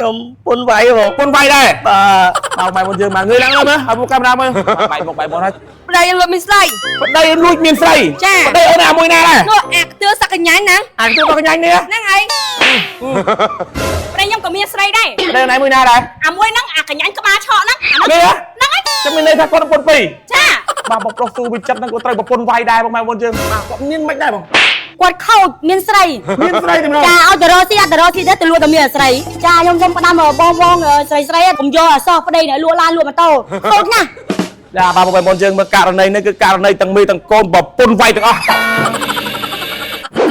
nhom pôn váy không pôn váy đây vào mày một giường mà người đang lên áเอาcameraมาไปบอกให้ đây em mình say đâyลุยเมียนไส้đâyเอาหน้าមួយណាដែរ nó tưa sắc cái nhái nè អានទូមកnhanhនេះ nè ấy đây em có miếng say đây đâyណៃមួយណាដែរ môi nắng cái nhái cái ba chọ nè នេះ nắng ấy ចាំមានន័យថាគាត់ពន្ធពីរ cha បាទបងប្រុសស៊ូវិចិត្រហ្នឹងគាត់ត្រូវប្រពន្ធវាយដែរបងម៉ែបងយើងបាទគាត់មានមិនដែរបង quạt khâu miếng say មានស្រីទេម្ដង cha ao từ đó xí đấy từ luôn từ miếng say cha nhom nhom cái đam ở bong say cũng vô ở so đây này lụa lan lụa mà to khâu nha ចាបាទបងប្អូនយើងមើលករណីនេះគឺករណីទាំងមីទាំងកូនប្រពន្ធវាយទាំងអស់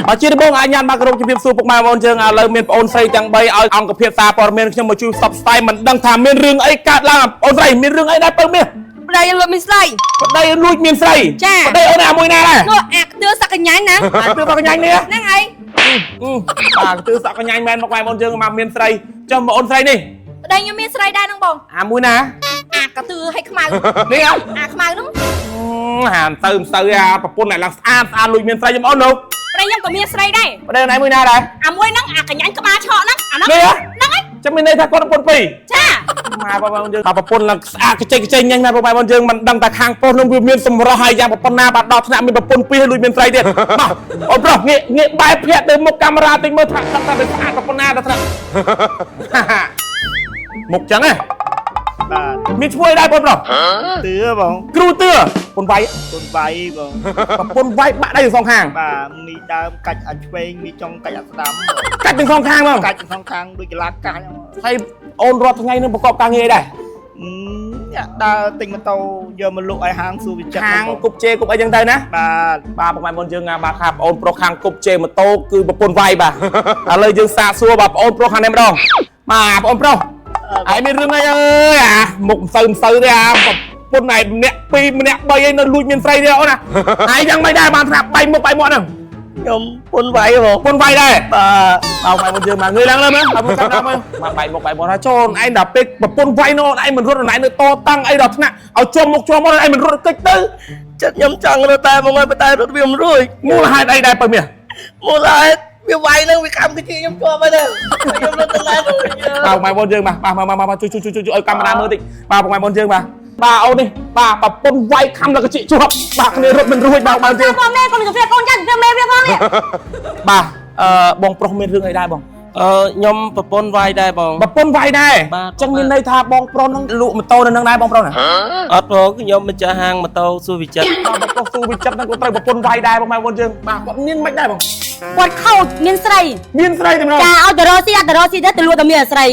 អជាដំបូងអាចញ៉ាំបាទក្រុមជំរាបសួរពុកម៉ែបងប្អូនយើងឥឡូវមានប្អូនស្រីទាំង3ឲ្យអង្គភាពសារព័ត៌មានខ្ញុំមកជួយសបស្ដាយមិនដឹងថាមានរឿងអីកើតឡើងប្អូនស្រីមានរឿងអីដែរពើមាស đây em mình say ប្តីលួចមានស្រី ចា ប្តីអូនណាមួយណាដែរ nó tưa sắc cái nhái nè អាទឿមកកញ្ញាញ់នេះ nè ấy បាទទឿសក់កញ្ញាញ់មែនមកម៉ែបងប្អូនយើងមកមានស្រីចុះមកអូនស្រីនេះ đây em miếng say đây nè bông អាមួយណា cái từ hay khmau នេះហ៎ khmau đúng ហានទៅមិនទៅអាប្រពន្ធណែឡើងស្អាតស្អាតលួចមានស្រីខ្ញុំអូននោះ đây em có miếng say đây ប្តីណៃមួយណាដែរ môi nắng cái nhái cái ba chọ nè នេះហ៎ nắng ấy ចាំមានន័យថាគាត់ប្រពន្ធពីរ cha ម៉ែបងប្អូនយើងប្រពន្ធឡើងស្អាតកញ្ចេញញ៉ាញ់ណាបងប្អូនយើងមិនដឹងថាខាងប្រុសនឹងវាមានសម្រស់ហើយយ៉ាងប្រពន្ធណាបាទដល់ថ្នាក់មានប្រពន្ធពីរលួចមានស្រីទៀតបាទអូនប្រុសងាកបែរភ័ក្រទៅមុខកាមេរ៉ាតិចមើលថាដឹងថាវាស្អាតប្រពន្ធណាដល់ថ្នាក់មុខចឹងហ៎ បាទ មានឈ្មោះអីដែរបងប្រុស ទឿបង គ្រូទឿប្រពន្ធវាយ ពôn váyបង ប្រពន្ធវាយបាក់ដៃទាំងសងខាង បាទមីដើមកាច់អត់ឆ្វេងមីចុងកាច់អត់ស្ដាំ កាច់ទាំងសងខាងហ្មង កាច់ទាំងខាងដូចកលាកាច់ ហើយអូនរាល់ថ្ងៃនឹងប្រកបការងារដែរ អ្នកដើរទិញម៉ូតូយកមកលក់ឲ្យហាងស៊ូវិចិត្រ ខាងគប់ជេគប់អីចឹងទៅណា បាទ បាទបងប្អូនយើងបាទខាបងប្រុសខាងគប់ជេម៉ូតូគឺប្រពន្ធវាយបាទឥឡូវយើងសាកសួរបាទបងប្រុសខាងនេះម្ដងបាទបងប្រុសហើយមានរឿងអីអើយអាមុខមិនសូវទេអាប្រពន្ធឯម្នាក់ពីរម្នាក់3ឯនៅលួចមានស្រីទេអូនណាហើយយ៉ាងមិនដែរបានថាបែកមុខបែកមាត់ហ្នឹង ខ្ញុំពôn váy បង ប្រពន្ធវាយដែរ បាទ បងប្អូនយើងមកងើយឡើងលើមើលបងប្អូនតាមមើលមកបែកមុខបែកមាត់ថាចូលឯងដល់ពេលប្រពន្ធវាយនោះឯងមិនរត់ឯងនៅតតាំងអីដល់ថ្នាក់ឲ្យជាប់មុខជាប់មាត់ឯងមិនរត់តិចទៅ ចិត្តខ្ញុំចង់រត់តែបងឲ្យតែរត់វាមិនរួច មូលហេតុអីដែរបើមាស មូលហេតុវាវាយនឹងវាខំគឺជាខ្ញុំជាប់ហើយទៅខ្ញុំរត់ទៅណាទៅ បាទបងប្អូនយើងបាទជួយឲ្យកាមេរ៉ាមើលតិចបាទបងប្អូនយើងបាទអូននេះបាទប្រពន្ធវាយខំដល់កជីជាប់បាទគ្នារត់មិនរួចបាទបងយើង con mẹ con được con chân mẹ với con này បាទបងប្រុសមានរឿងអីដែរបង ខ្ញុំប្រពន្ធវាយដែរបង ប្រពន្ធវាយដែរចឹងមានន័យថាបងប្រុសនឹងលក់ម៉ូតូនៅនឹងដែរបងប្រុសណា អត់បងខ្ញុំម្ចាស់ហាងម៉ូតូស៊ូវិចិត្រ បងប្រុសស៊ូវិចិត្រនឹងគាត់ត្រូវប្រពន្ធវាយដែរបងប្អូនយើងបាទគាត់មានមិនដែរបង quạt khâu miếng say មានស្រីទេម្ដង cha ao từ đó xí đấy từ luôn từ miếng say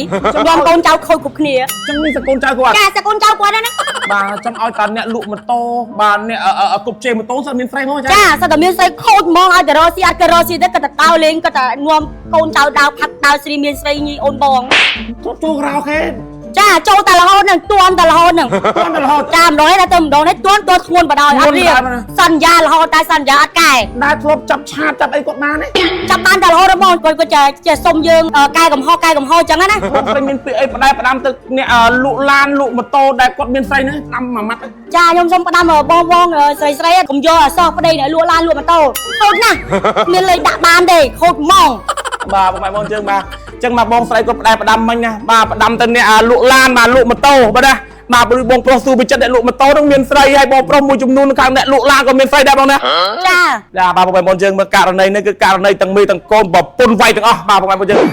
nhom con cháu khôi cục kia ចឹងនេះសកូនចៅគាត់ cha sẽ con cháu quạt đó nè បាទចឹងឲ្យតាអ្នកលក់ម៉ូតូបាទអ្នកគប់ជេម៉ូតូសិនមានស្រីមកចា cha sao từ miếng say khôi mong ao từ đó xí đấy cái tao lên cái nhom con cháu đào phật đào xí miếng say như ôn bong ចូលក្រៅអូខេ cha châu tà là hôn nè tuôn tà là hôn nè គាត់ទៅរហូត cha nói là tầm đó đấy tuôn khuôn vào đòi ăn riêng sần da là hôn tai sần da ăn cài ដែលធ្លាប់ចាប់ឆាតចាប់អីគាត់បានទេ chăm ban tà là hôn đó mong còn chờ xông dương cài cầm ho chẳng á nè គាត់ស្រីមានពាក្យអីផ្ដាំទៅអ្នកលក់ឡានលក់ម៉ូតូដែលគាត់មានស្រីនេះដាំមួយម៉ាត់ cha nhom xông đâm ở bong say cũng vô ở so đây này lụa lan lụa mà to khôn nè miền lấy đạ ban đây khôn mong បាទបងប្អូនយើងបាទចឹងមកបងស្រីគាត់ផ្ដាំមិញណាបាទផ្ដាំទៅអ្នកលក់ឡានបាទលក់ម៉ូតូបាទណាបាទបងប្រុសស៊ូវិចិត្រអ្នកលក់ម៉ូតូនឹងមានស្រីហើយបងប្រុសមួយចំនួនខាងអ្នកលក់ឡានក៏មានស្រីដែរបងណា cha បាទបងប្អូនយើងមើលករណីនេះគឺករណីទាំងមីទាំងកូនប្រពន្ធវាយទាំងអស់បាទបងប្អូនយើង